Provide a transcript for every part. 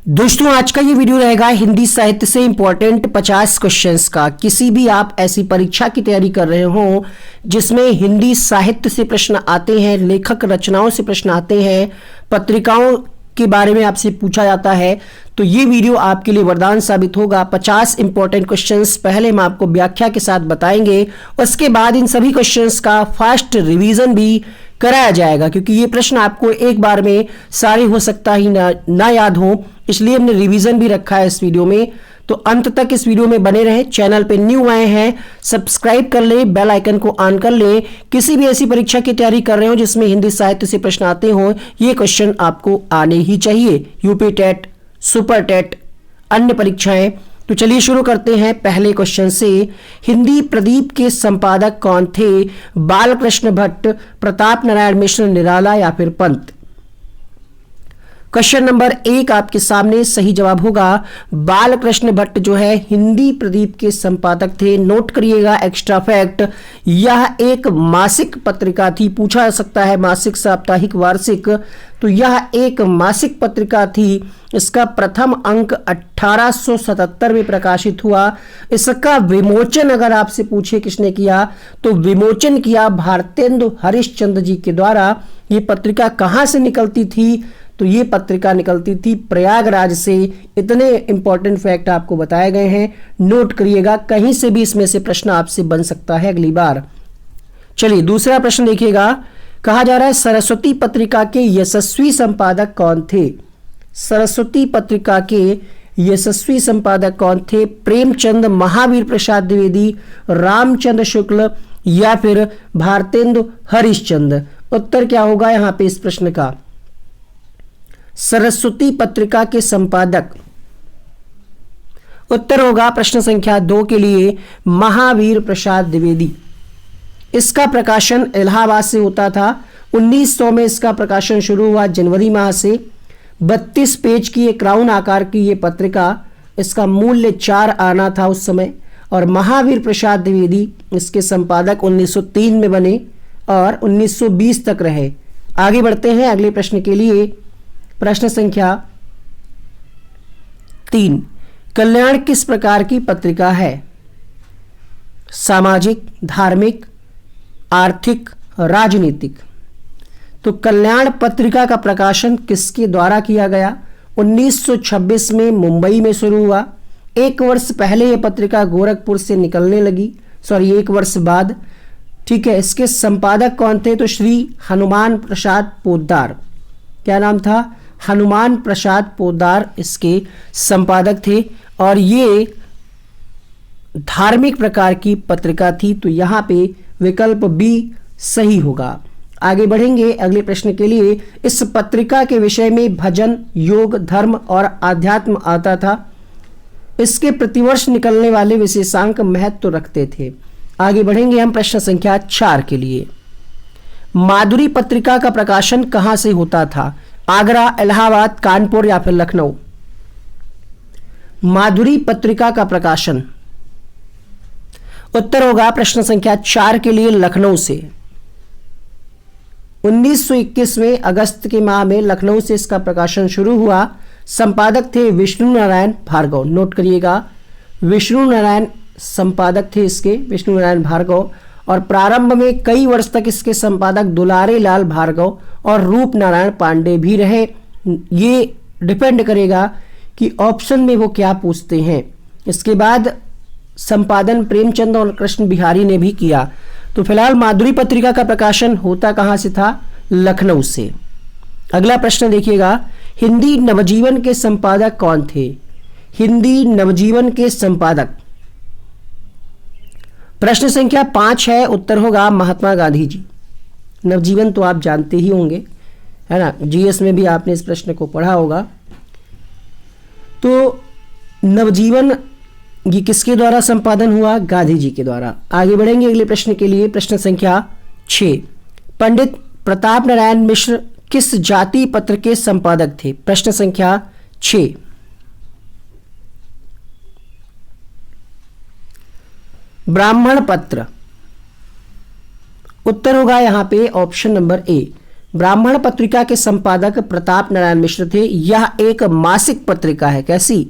दोस्तों आज का ये वीडियो रहेगा हिंदी साहित्य से इंपॉर्टेंट 50 क्वेश्चंस का। किसी भी आप ऐसी परीक्षा की तैयारी कर रहे हो जिसमें हिंदी साहित्य से प्रश्न आते हैं, लेखक रचनाओं से प्रश्न आते हैं, पत्रिकाओं के बारे में आपसे पूछा जाता है, तो ये वीडियो आपके लिए वरदान साबित होगा। 50 इंपॉर्टेंट क्वेश्चंस पहले हम आपको व्याख्या के साथ बताएंगे, उसके बाद इन सभी क्वेश्चंस का फास्ट रिवीजन भी कराया जाएगा, क्योंकि ये प्रश्न आपको एक बार में सारे हो सकता ही ना याद हो, इसलिए हमने रिवीजन भी रखा है इस वीडियो में। तो अंत तक इस वीडियो में बने रहें। चैनल पे न्यू आए हैं सब्सक्राइब कर ले, बेल आइकन को ऑन कर ले। किसी भी ऐसी परीक्षा की तैयारी कर रहे हो जिसमें हिंदी साहित्य से प्रश्न आते हो, ये क्वेश्चन आपको आने ही चाहिए। यूपी टेट, सुपर टेट, अन्य परीक्षाएं। तो चलिए शुरू करते हैं पहले क्वेश्चन से। हिंदी प्रदीप के संपादक कौन थे? बालकृष्ण भट्ट, प्रताप नारायण मिश्र, निराला या फिर पंत? क्वेश्चन नंबर 1 आपके सामने सही जवाब होगा बालकृष्ण भट्ट जो है हिंदी प्रदीप के संपादक थे। नोट करिएगा एक्स्ट्रा फैक्ट, यह एक मासिक पत्रिका थी। पूछा जा सकता है मासिक, साप्ताहिक, वार्षिक, तो यह एक मासिक पत्रिका थी। इसका प्रथम अंक 1877 में प्रकाशित हुआ। इसका विमोचन अगर आपसे पूछे किसने किया, तो विमोचन किया भारतेंदु हरिश्चंद्र जी के द्वारा। ये पत्रिका कहां से निकलती थी? तो ये पत्रिका निकलती थी प्रयागराज से। इतने इंपॉर्टेंट फैक्ट आपको बताए गए हैं, नोट करिएगा, कहीं से भी इसमें से प्रश्न आपसे बन सकता है अगली बार। चलिए दूसरा प्रश्न देखिएगा। कहा जा रहा है सरस्वती पत्रिका के यशस्वी संपादक कौन थे? सरस्वती पत्रिका के यशस्वी संपादक कौन थे? प्रेमचंद, महावीर प्रसाद द्विवेदी, रामचंद्र शुक्ल या फिर भारतेंदु हरिश्चंद्र? उत्तर क्या होगा यहां पे इस प्रश्न का? सरस्वती पत्रिका के संपादक, उत्तर होगा प्रश्न संख्या 2 के लिए महावीर प्रसाद द्विवेदी। इसका प्रकाशन इलाहाबाद से होता था। 1900 में इसका प्रकाशन शुरू हुआ जनवरी माह से। 32 पेज की एक क्राउन आकार की ये पत्रिका, इसका मूल्य 4 आना था उस समय। और महावीर प्रसाद द्विवेदी इसके संपादक 1903 में बने और 1920 तक रहे। आगे बढ़ते हैं अगले प्रश्न के लिए। प्रश्न संख्या 3, कल्याण किस प्रकार की पत्रिका है? सामाजिक, धार्मिक, आर्थिक, राजनीतिक? तो कल्याण पत्रिका का प्रकाशन किसके द्वारा किया गया? 1926 में मुंबई में शुरू हुआ। 1 वर्ष पहले यह पत्रिका गोरखपुर से निकलने लगी, 1 वर्ष बाद। ठीक है, इसके संपादक कौन थे? तो श्री हनुमान प्रसाद पोद्दार। क्या नाम था? हनुमान प्रसाद पोद्दार इसके संपादक थे। और ये धार्मिक प्रकार की पत्रिका थी, तो यहां पे विकल्प बी सही होगा। आगे बढ़ेंगे अगले प्रश्न के लिए। इस पत्रिका के विषय में भजन, योग, धर्म और आध्यात्म आता था। इसके प्रतिवर्ष निकलने वाले विशेषांक महत्व रखते थे। आगे बढ़ेंगे हम प्रश्न संख्या 4 के लिए। माधुरी पत्रिका का प्रकाशन कहां से होता था? आगरा, इलाहाबाद, कानपुर या फिर लखनऊ? माधुरी पत्रिका का प्रकाशन, उत्तर होगा प्रश्न संख्या 4 के लिए लखनऊ से। 1921 में अगस्त के माह में लखनऊ से इसका प्रकाशन शुरू हुआ। संपादक थे विष्णु नारायण भार्गव। नोट करिएगा, विष्णु नारायण संपादक थे इसके, विष्णु नारायण भार्गव। और प्रारंभ में कई वर्ष तक इसके संपादक दुलारे लाल भार्गव और रूप नारायण पांडे भी रहे। ये डिपेंड करेगा कि ऑप्शन में वो क्या पूछते हैं। इसके बाद संपादन प्रेमचंद और कृष्ण बिहारी ने भी किया। तो फिलहाल माधुरी पत्रिका का प्रकाशन होता कहां से था? लखनऊ से। अगला प्रश्न देखिएगा। हिंदी नवजीवन के संपादक कौन थे? हिंदी नवजीवन के संपादक, प्रश्न संख्या 5 है। उत्तर होगा महात्मा गांधी जी। नवजीवन तो आप जानते ही होंगे, है ना, जीएस में भी आपने इस प्रश्न को पढ़ा होगा। तो नवजीवन ये किसके द्वारा संपादन हुआ? गांधी जी के द्वारा। आगे बढ़ेंगे अगले प्रश्न के लिए। प्रश्न संख्या 6, पंडित प्रताप नारायण मिश्र किस जाति पत्र के संपादक थे? प्रश्न संख्या 6, ब्राह्मण पत्र। उत्तर होगा यहां पे ऑप्शन नंबर ए, ब्राह्मण पत्रिका के संपादक प्रताप नारायण मिश्र थे। यह एक मासिक पत्रिका है। कैसी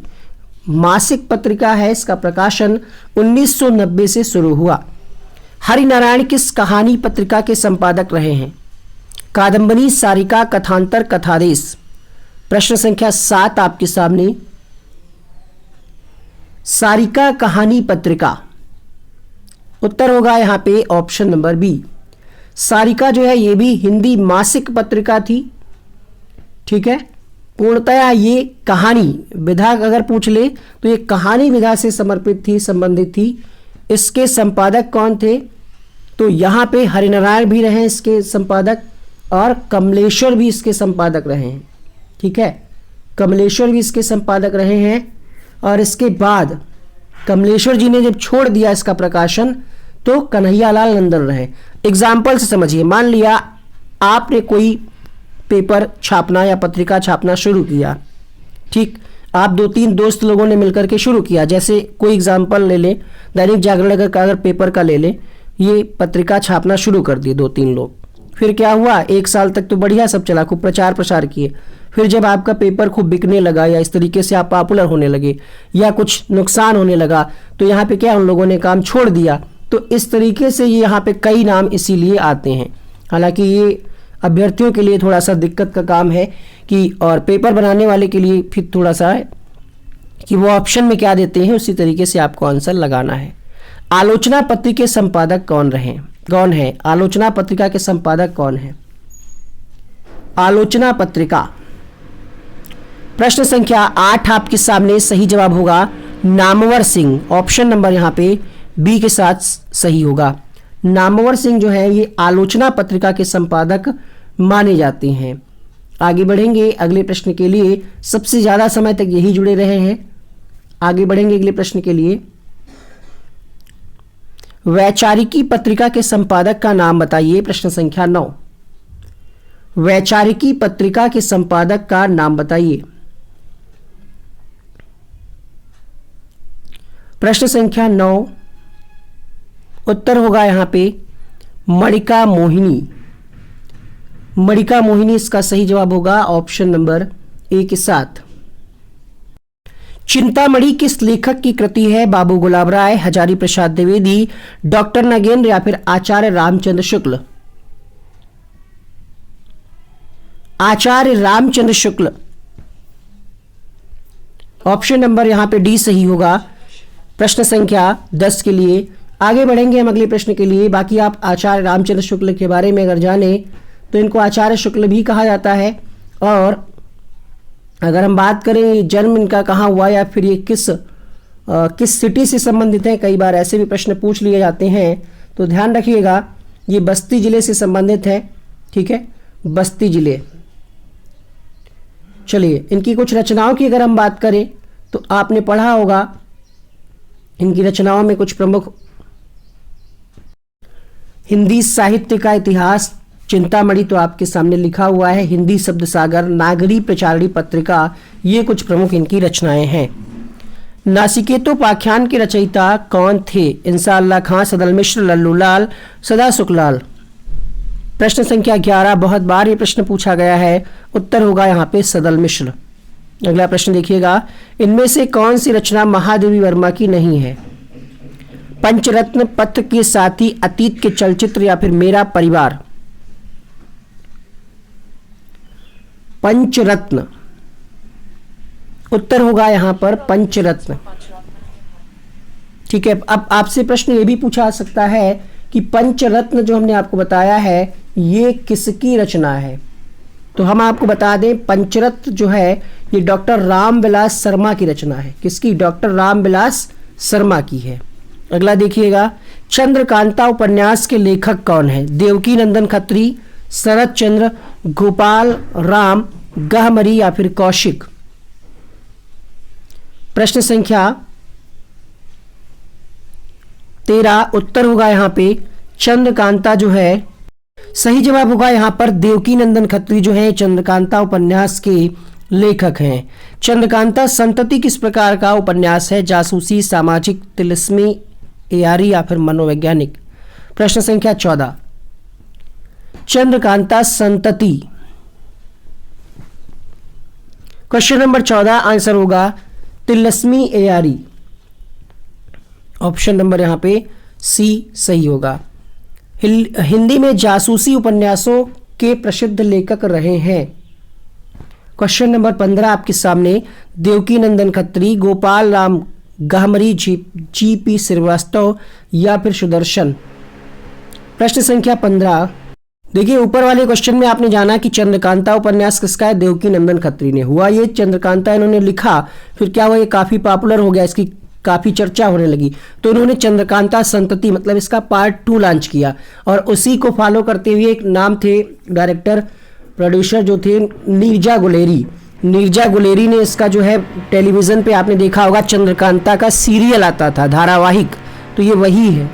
मासिक पत्रिका है? इसका प्रकाशन 1990 से शुरू हुआ। हरिनारायण किस कहानी पत्रिका के संपादक रहे हैं? कादंबरी, सारिका, कथांतर, कथादेश। प्रश्न संख्या 7 आपके सामने। सारिका कहानी पत्रिका, उत्तर होगा यहां पे ऑप्शन नंबर बी। सारिका जो है ये भी हिंदी मासिक पत्रिका थी। ठीक है, पूर्णतया ये कहानी विधा अगर पूछ ले तो ये कहानी विधा से समर्पित थी, संबंधित थी। इसके संपादक कौन थे? तो यहाँ पे हरिनारायण भी रहे इसके संपादक और कमलेश्वर भी इसके संपादक रहे हैं। ठीक है, कमलेश्वर भी इसके संपादक रहे हैं। और इसके बाद कमलेश्वर जी ने जब छोड़ दिया इसका प्रकाशन तो कन्हैयालाल नंदन रहे। एग्जाम्पल से समझिए, मान लिया आपने कोई पेपर छापना या पत्रिका छापना शुरू किया। ठीक, आप 2-3 दोस्त लोगों ने मिलकर के शुरू किया। जैसे कोई एग्जाम्पल ले ले, दैनिक जागरण का अगर पेपर का ले ले, ये पत्रिका छापना शुरू कर दिए 2-3 लोग। फिर क्या हुआ, 1 साल तक तो बढ़िया सब चला, खूब प्रचार प्रसार किए। फिर जब आपका पेपर खूब बिकने लगा या इस तरीके से आप पॉपुलर होने लगे या कुछ नुकसान होने लगा तो यहाँ पे क्या उन लोगों ने काम छोड़ दिया। तो इस तरीके से ये यहाँ पे कई नाम इसीलिए आते हैं। हालांकि ये अभ्यर्थियों के लिए थोड़ा सा दिक्कत का काम है कि, और पेपर बनाने वाले के लिए फिर थोड़ा सा है कि वो ऑप्शन में क्या देते हैं उसी तरीके से आपको आंसर लगाना है। आलोचना पत्रिका के संपादक कौन है? आलोचना पत्रिका के संपादक कौन है? आलोचना पत्रिका, प्रश्न संख्या 8 आपके सामने। सही जवाब होगा नामवर सिंह। ऑप्शन नंबर यहाँ पे बी के साथ सही होगा। नामवर सिंह जो है ये आलोचना पत्रिका के संपादक माने जाते हैं। आगे बढ़ेंगे अगले प्रश्न के लिए। सबसे ज्यादा समय तक यही जुड़े रहे हैं। आगे बढ़ेंगे अगले प्रश्न के लिए। वैचारिकी पत्रिका के संपादक का नाम बताइए। प्रश्न संख्या 9। वैचारिकी पत्रिका के संपादक का नाम बताइए। प्रश्न संख्या 9, उत्तर होगा यहां पे मणिका मोहिनी। मणिका मोहिनी इसका सही जवाब होगा ऑप्शन नंबर ए के साथ। चिंतामणि किस लेखक की कृति है? बाबू गुलाब राय, हजारी प्रसाद द्विवेदी, डॉक्टर नगेंद्र या फिर आचार्य रामचंद्र शुक्ल? आचार्य रामचंद्र शुक्ल, ऑप्शन नंबर यहां पे डी सही होगा प्रश्न संख्या 10 के लिए। आगे बढ़ेंगे हम अगले प्रश्न के लिए। बाकी आप आचार्य रामचंद्र शुक्ल के बारे में अगर जाने तो इनको आचार्य शुक्ल भी कहा जाता है। और अगर हम बात करें जन्म इनका कहाँ हुआ या फिर ये किस सिटी से संबंधित है, कई बार ऐसे भी प्रश्न पूछ लिए जाते हैं, तो ध्यान रखिएगा ये बस्ती जिले से संबंधित है। ठीक है, बस्ती जिले। चलिए इनकी कुछ रचनाओं की अगर हम बात करें तो आपने पढ़ा होगा इनकी रचनाओं में कुछ प्रमुख हिंदी साहित्य का इतिहास, चिंतामणि तो आपके सामने लिखा हुआ है, हिंदी शब्द सागर, नागरी प्रचारणी पत्रिका, ये कुछ प्रमुख इनकी रचनाएं हैं। नासिकेतोपाख्यान के रचयिता कौन थे? इंसाअल्लाह खां, सदल मिश्र, लल्लूलाल, सदा सुखलाल? प्रश्न संख्या 11, बहुत बार ये प्रश्न पूछा गया है। उत्तर होगा यहाँ पे सदल मिश्र। अगला प्रश्न देखिएगा, इनमें से कौन सी रचना महादेवी वर्मा की नहीं है? पंचरत्न, पत्र के साथी, अतीत के चलचित्र या फिर मेरा परिवार? पंचरत्न, उत्तर होगा यहां पर पंचरत्न। ठीक है, अब आपसे प्रश्न ये भी पूछा सकता है कि पंचरत्न जो हमने आपको बताया है ये किसकी रचना है? तो हम आपको बता दें पंचरत्न जो है ये डॉक्टर रामविलास शर्मा की रचना है। किसकी? डॉक्टर रामविलास शर्मा की है। अगला देखिएगा, चंद्रकांता उपन्यास के लेखक कौन है? देवकी नंदन खत्री, शरद चंद्र, गोपाल राम, गहमरी या फिर कौशिक? प्रश्न संख्या 13, उत्तर होगा यहां पे चंद्रकांता जो है सही जवाब होगा यहां पर देवकी नंदन खत्री जो है चंद्रकांता उपन्यास के लेखक हैं। चंद्रकांता संतति किस प्रकार का उपन्यास है? जासूसी, सामाजिक, तिलिस्मी, एआरी या फिर मनोवैज्ञानिक? प्रश्न संख्या 14, चंद्रकांता संतति। क्वेश्चन नंबर 14 आंसर होगा तिलस्मी एयारी। ऑप्शन नंबर यहां पे सी सही होगा। हिंदी में जासूसी उपन्यासों के प्रसिद्ध लेखक रहे हैं। क्वेश्चन नंबर 15 आपके सामने देवकी नंदन खत्री, गोपाल राम गहमरी, जी.पी. श्रीवास्तव या फिर सुदर्शन। प्रश्न संख्या 15। देखिए ऊपर वाले क्वेश्चन में आपने जाना कि चंद्रकांता उपन्यास किसका है, देवकी नंदन खत्री ने। हुआ ये चंद्रकांता इन्होंने लिखा, फिर क्या हुआ, ये काफी पॉपुलर हो गया, इसकी काफी चर्चा होने लगी, तो इन्होंने चंद्रकांता संतति मतलब इसका पार्ट 2 लॉन्च किया। और उसी को फॉलो करते हुए एक नाम थे डायरेक्टर प्रोड्यूसर जो थे नीरजा गुलेरी। नीरजा गुलेरी ने इसका जो है टेलीविजन पे आपने देखा होगा चंद्रकांता का सीरियल आता था, धारावाहिक, तो ये वही है।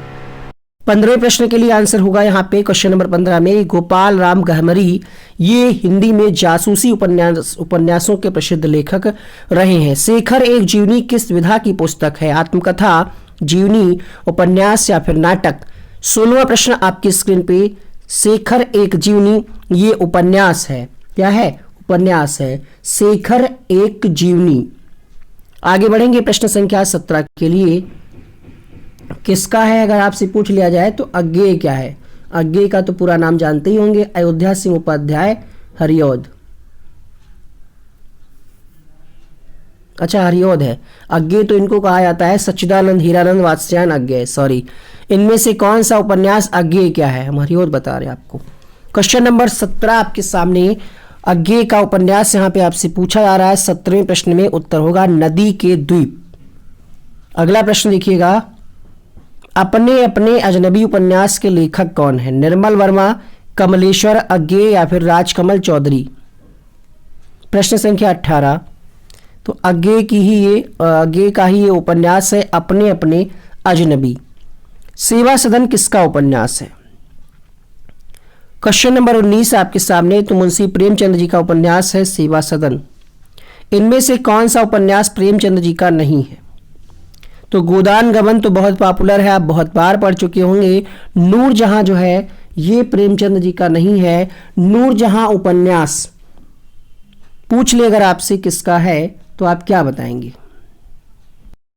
15वें प्रश्न के लिए आंसर होगा यहाँ पे क्वेश्चन नंबर 15 में गोपाल राम गहमरी, ये हिंदी में जासूसी उपन्यासों के प्रसिद्ध लेखक रहे हैं। शेखर एक जीवनी किस विधा की पुस्तक है, आत्मकथा, जीवनी, उपन्यास या फिर नाटक। 16वां प्रश्न आपकी स्क्रीन पे, शेखर एक जीवनी, ये उपन्यास है, क्या है, उपन्यास है, शेखर एक जीवनी। आगे बढ़ेंगे प्रश्न संख्या 17 के लिए, किसका है अगर आपसे पूछ लिया जाए तो अज्ञेय क्या है। अज्ञेय का तो पूरा नाम जानते ही होंगे, अयोध्या सिंह उपाध्याय हरिऔध। अच्छा हरिऔध है, अज्ञेय तो इनको कहा जाता है सच्चिदानंद हीरानंद वात्स्यायन अज्ञेय, सॉरी। इनमें से कौन सा उपन्यास अज्ञेय क्या है, हम हरिऔध बता रहे हैं आपको। क्वेश्चन नंबर 17 आपके सामने अज्ञेय का उपन्यास यहां पे आपसे पूछा जा रहा है। 17वें प्रश्न में उत्तर होगा नदी के द्वीप। अगला प्रश्न देखिएगा, अपने अपने अजनबी उपन्यास के लेखक कौन है, निर्मल वर्मा, कमलेश्वर अज्ञेय या फिर राजकमल चौधरी। प्रश्न संख्या 18, तो अज्ञेय का ही ये उपन्यास है अपने अपने अजनबी। सेवा सदन किसका उपन्यास है। क्वेश्चन नंबर 19 आपके सामने, तो मुंशी प्रेमचंद जी का उपन्यास है सेवा सदन। इनमें से कौन सा उपन्यास प्रेमचंद जी का नहीं है, तो गोदान गबन तो बहुत पॉपुलर है, आप बहुत बार पढ़ चुके होंगे। नूरजहां जो है ये प्रेमचंद जी का नहीं है। नूरजहां उपन्यास पूछ ले अगर आपसे किसका है तो आप क्या बताएंगे,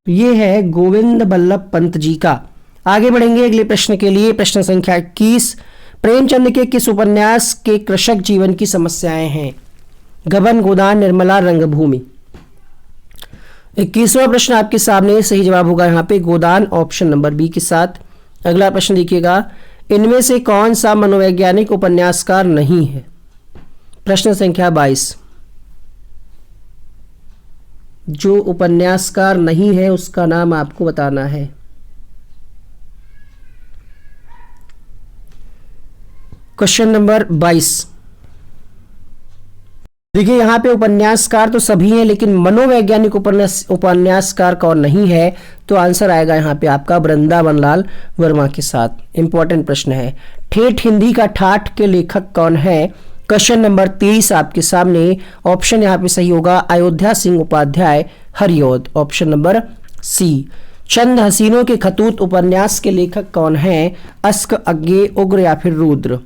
ये है गोविंद बल्लभ पंत जी का। आगे बढ़ेंगे अगले प्रश्न के लिए, प्रश्न संख्या 21, प्रेमचंद के किस उपन्यास के कृषक जीवन की समस्याएं हैं, गबन, गोदान, निर्मला, रंगभूमि। 21वां प्रश्न आपके सामने, सही जवाब होगा यहाँ पे गोदान, ऑप्शन नंबर बी के साथ। अगला प्रश्न देखिएगा, इनमें से कौन सा मनोवैज्ञानिक उपन्यासकार नहीं है। प्रश्न संख्या 22, जो उपन्यासकार नहीं है उसका नाम आपको बताना है। क्वेश्चन नंबर 22, देखिए यहाँ पे उपन्यासकार तो सभी हैं लेकिन मनोवैज्ञानिक उपन्यासकार कौन नहीं है, तो आंसर आएगा यहाँ पे आपका वृंदावन लाल वर्मा के साथ। इंपॉर्टेंट प्रश्न है। ठेठ हिंदी का ठाठ के लेखक कौन है। क्वेश्चन नंबर 23 आपके सामने, ऑप्शन यहाँ पे सही होगा Ayodhya Singh Upadhyay Hariaudh, option number C. Chand Haseenon ke Khatoot उपन्यास के लेखक कौन है, अस्क, अज्ञेय, उग्र या फिर रुद्र।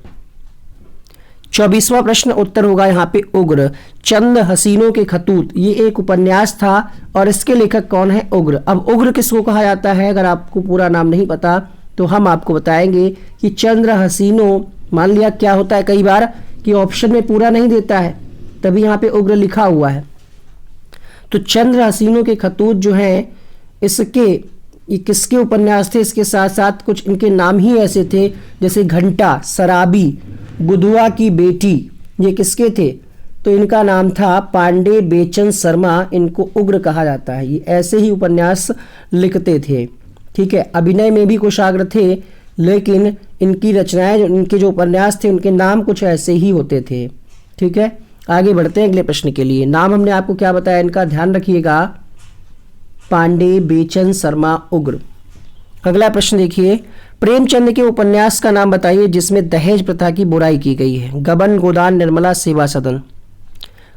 24वां प्रश्न उत्तर होगा यहाँ पे उग्र। चंद हसीनों के खतूत ये एक उपन्यास था और इसके लेखक कौन है, उग्र। अब उग्र किसको कहा जाता है, अगर आपको पूरा नाम नहीं पता तो हम आपको बताएंगे कि चंद्र हसीनों, मान लिया क्या होता है कई बार कि ऑप्शन में पूरा नहीं देता है, तभी यहाँ पे उग्र लिखा हुआ है। तो चंद्र हसीनों के खतूत जो हैं ये किसके उपन्यास थे, इसके साथ साथ कुछ इनके नाम ही ऐसे थे जैसे घंटा, शराबी, बुधुआ की बेटी, ये किसके थे, तो इनका नाम था पांडे बेचन शर्मा, इनको उग्र कहा जाता है। ये ऐसे ही उपन्यास लिखते थे, ठीक है। अभिनय में भी कुशाग्र थे लेकिन इनकी रचनाएं, इनके जो उपन्यास थे उनके नाम कुछ ऐसे ही होते थे, ठीक है। आगे बढ़ते हैं अगले प्रश्न के लिए। नाम हमने आपको क्या बताया, इनका ध्यान रखिएगा, पांडे बेचन शर्मा उग्र। अगला प्रश्न देखिए, प्रेमचंद के उपन्यास का नाम बताइए जिसमें दहेज प्रथा की बुराई की गई है, गबन, गोदान, निर्मला, सेवा सदन।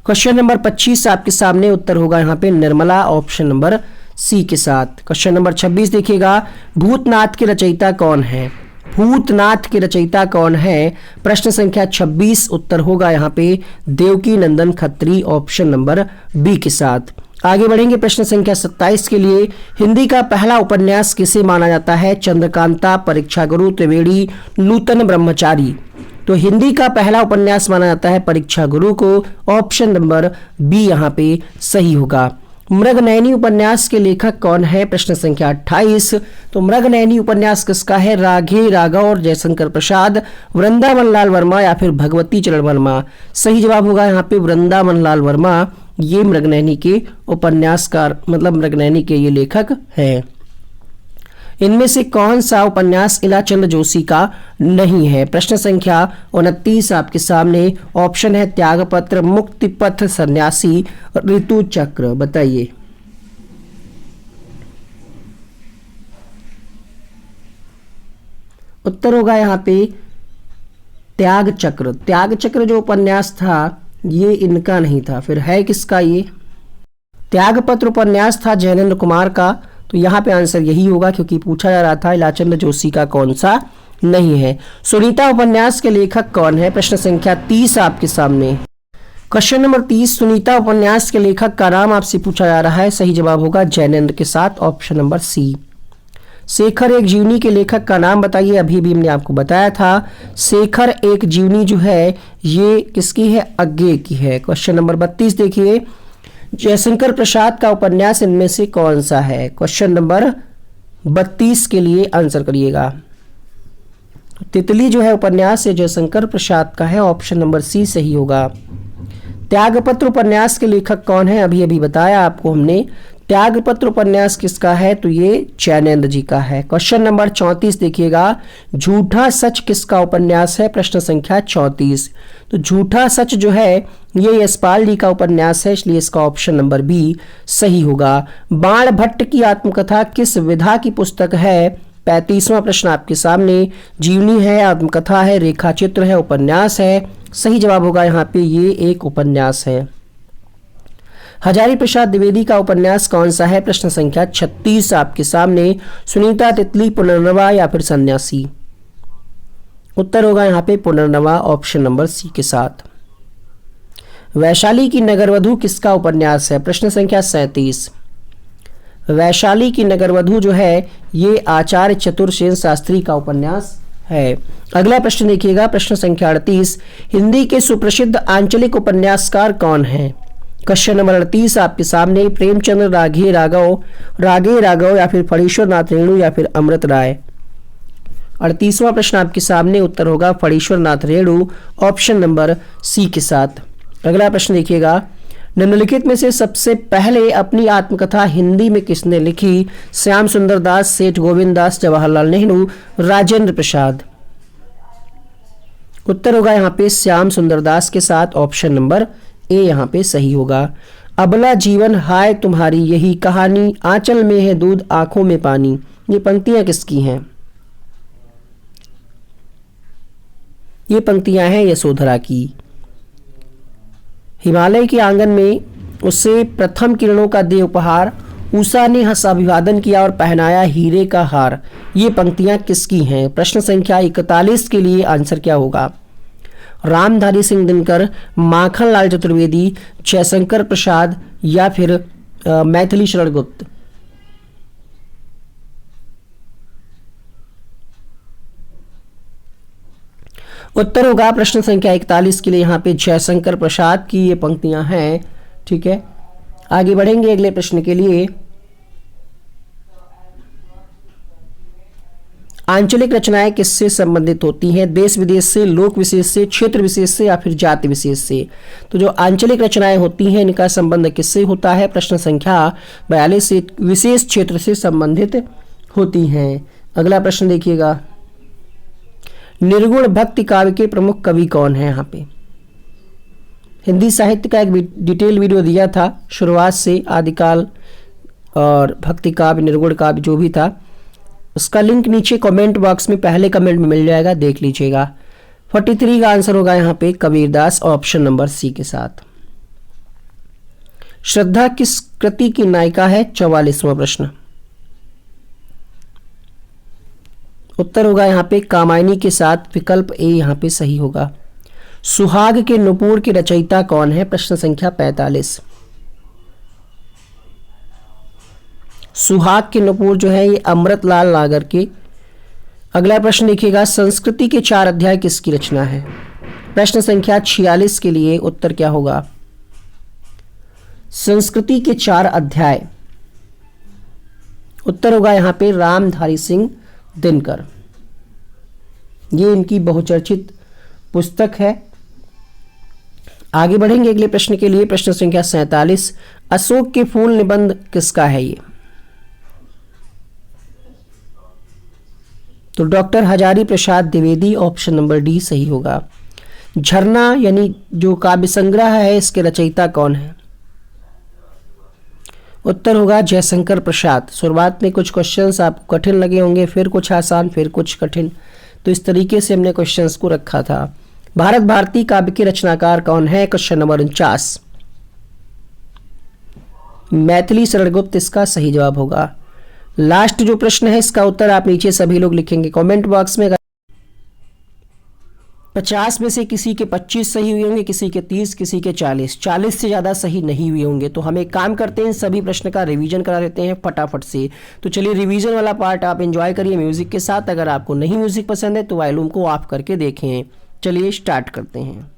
क्वेश्चन नंबर 25 आपके सामने, उत्तर होगा यहाँ पे निर्मला, ऑप्शन नंबर सी के साथ। क्वेश्चन नंबर 26 देखिएगा, भूतनाथ के रचयिता कौन है, भूतनाथ के रचयिता कौन है? प्रश्न संख्या 26 उत्तर होगा यहाँ पे देवकी नंदन खत्री, ऑप्शन नंबर बी के साथ। आगे बढ़ेंगे प्रश्न संख्या 27 के लिए। हिंदी का पहला उपन्यास किसे माना जाता है? चंद्रकांता, परीक्षा गुरु, त्रिवेणी, नूतन ब्रह्मचारी। तो हिंदी का पहला उपन्यास माना जाता है परीक्षा गुरु को, ऑप्शन नंबर बी यहाँ पे सही होगा। मृगनयनी उपन्यास के लेखक कौन है? प्रश्न संख्या 28। तो मृगनयनी उपन्यास किसका है? राघे राघव और जयशंकर प्रसाद, वृंदावन लाल वर्मा या फिर भगवती चरण वर्मा। सही जवाब होगा यहाँ पे वृंदावन लाल वर्मा, ये मृगनयनी के उपन्यासकार मतलब मृगनयनी के ये लेखक हैं। इनमें से कौन सा उपन्यास इलाचंद्र जोशी का नहीं है? प्रश्न संख्या 29 आपके सामने। ऑप्शन है त्यागपत्र, मुक्तिपथ, सन्यासी, ऋतु चक्र। बताइए। उत्तर होगा यहाँ पे त्याग चक्र। त्याग चक्र जो उपन्यास था ये इनका नहीं था, फिर है किसका? ये त्यागपत्र उपन्यास था जैनेन्द्र कुमार का। तो यहाँ पे आंसर यही होगा क्योंकि पूछा जा रहा था इलाचंद्र जोशी का कौन सा नहीं है। सुनीता उपन्यास के लेखक कौन है? प्रश्न संख्या 30 आपके सामने। क्वेश्चन नंबर 30, सुनीता उपन्यास के लेखक का नाम आपसे पूछा जा रहा है। सही जवाब होगा जैनेन्द्र के साथ, ऑप्शन नंबर सी। शेखर एक जीवनी के लेखक का नाम बताइए। अभी भी हमने आपको बताया था शेखर एक जीवनी जो है ये किसकी है? अज्ञे की है। क्वेश्चन नंबर 32 देखिए, जयशंकर प्रसाद का उपन्यास इनमें से कौन सा है? क्वेश्चन नंबर 32 के लिए आंसर करिएगा। तितली जो है उपन्यास ये जयशंकर प्रसाद का है, ऑप्शन नंबर सी सही होगा। त्यागपत्र उपन्यास के लेखक कौन है? अभी अभी बताया आपको हमने। त्यागपत्र उपन्यास किसका है? तो ये जैनेन्द्र जी का है। क्वेश्चन नंबर 34 देखिएगा, झूठा सच किसका उपन्यास है? प्रश्न संख्या 34। तो झूठा सच जो है ये यशपाल जी का उपन्यास है, इसलिए इसका ऑप्शन नंबर बी सही होगा। बाण भट्ट की आत्मकथा किस विधा की पुस्तक है? 35वां प्रश्न आपके सामने। जीवनी है, आत्मकथा है, रेखा चित्र है, उपन्यास है। सही जवाब होगा यहाँ पे ये एक उपन्यास है। हजारी प्रसाद द्विवेदी का उपन्यास कौन सा है? प्रश्न संख्या 36 आपके सामने। सुनीता, तितली, पुनर्नवा या फिर सन्यासी। उत्तर होगा यहाँ पे पुनर्नवा, ऑप्शन नंबर सी के साथ। वैशाली की नगरवधु किसका उपन्यास है? प्रश्न संख्या 37। वैशाली की नगरवधु जो है ये आचार्य चतुरसेन शास्त्री का उपन्यास है। अगला प्रश्न देखिएगा, प्रश्न संख्या 38। हिंदी के सुप्रसिद्ध आंचलिक उपन्यासकार कौन है? क्वेश्चन नंबर 38 आपके सामने। प्रेमचंद्र, राघे राघव या फिर फणीश्वर नाथ रेणु या फिर अमृत राय। 38वां प्रश्न आपके सामने। उत्तर होगा फणीश्वर नाथ रेणु, ऑप्शन नंबर सी के साथ। अगला प्रश्न देखिएगा, निम्नलिखित में से सबसे पहले अपनी आत्मकथा हिंदी में किसने लिखी? श्याम सुंदर दास, सेठ गोविंद दास, जवाहरलाल नेहरू, राजेंद्र प्रसाद। उत्तर होगा यहाँ पे श्याम सुंदर दास के साथ, ऑप्शन नंबर ए यहाँ पे सही होगा। अबला जीवन हाय तुम्हारी यही कहानी, आंचल में है दूध आंखों में पानी। ये पंक्तियां किसकी हैं? ये पंक्तियां हैं यशोधरा की। हिमालय के आंगन में उसे प्रथम किरणों का दे उपहार, उषा ने हंस अभिवादन किया और पहनाया हीरे का हार। ये पंक्तियां किसकी हैं? प्रश्न संख्या 41 के लिए आंसर क्या होगा? रामधारी सिंह दिनकर, माखन लाल चतुर्वेदी, जयशंकर प्रसाद या फिर मैथिली शरण गुप्त। उत्तर होगा प्रश्न संख्या 41 के लिए यहाँ पे जयशंकर प्रसाद की ये पंक्तियां हैं। ठीक है, आगे बढ़ेंगे अगले प्रश्न के लिए। आंचलिक रचनाएं किससे संबंधित होती हैं? देश विदेश से, लोक विशेष से, क्षेत्र विशेष से या फिर जाति विशेष से। तो जो आंचलिक रचनाएं होती हैं इनका संबंध किससे होता है? प्रश्न संख्या 42 से विशेष क्षेत्र से संबंधित होती हैं। अगला प्रश्न देखिएगा, निर्गुण भक्ति काव्य के प्रमुख कवि कौन है? यहाँ पे हिंदी साहित्य का एक डिटेल वीडियो दिया था शुरुआत से, आदिकाल और भक्ति काव्य, निर्गुण काव्य जो भी था, उसका लिंक नीचे कमेंट बॉक्स में पहले कमेंट में मिल जाएगा, देख लीजिएगा। 43 का आंसर होगा यहाँ पे कबीरदास, ऑप्शन नंबर सी के साथ। श्रद्धा किस कृति की नायिका है? 44वां प्रश्न। उत्तर होगा यहाँ पे कामायनी के साथ विकल्प ए यहाँ पे सही होगा। सुहाग के नुपुर के रचयिता कौन है? प्रश्न संख्या 45। सुहाग के नुपुर जो है ये अमृतलाल नागर के। अगला प्रश्न देखिएगा, संस्कृति के 4 अध्याय किसकी रचना है? प्रश्न संख्या 46 के लिए उत्तर क्या होगा? संस्कृति के 4 अध्याय, उत्तर होगा यहाँ पे रामधारी सिंह दिनकर। ये इनकी बहुचर्चित पुस्तक है। आगे बढ़ेंगे अगले प्रश्न के लिए। प्रश्न संख्या 47, अशोक के फूल निबंध किसका है? ये तो doctor Hazari Prasad Dwivedi, option number D सही होगा। झरना यानी जो काव्य संग्रह है इसके रचयिता कौन है? उत्तर होगा जयशंकर प्रसाद। शुरुआत में कुछ क्वेश्चंस आपको कठिन लगे होंगे, फिर कुछ आसान, फिर कुछ कठिन, तो इस तरीके से हमने क्वेश्चंस को रखा था। भारत भारती काव्य के रचनाकार कौन है? क्वेश्चन नंबर 49, मैथिली शरणगुप्त इसका सही जवाब होगा। लास्ट जो प्रश्न है इसका उत्तर आप नीचे सभी लोग लिखेंगे कमेंट बॉक्स में। 50 में से किसी के 25 सही हुए होंगे, किसी के 30, किसी के 40 से ज़्यादा सही नहीं हुए होंगे। तो हम एक काम करते हैं, सभी प्रश्न का रिवीजन करा लेते हैं फटाफट से। तो चलिए रिवीजन वाला पार्ट आप एंजॉय करिए म्यूजिक के साथ। अगर आपको नहीं म्यूजिक पसंद है तो वॉल्यूम को ऑफ करके देखें। चलिए स्टार्ट करते हैं।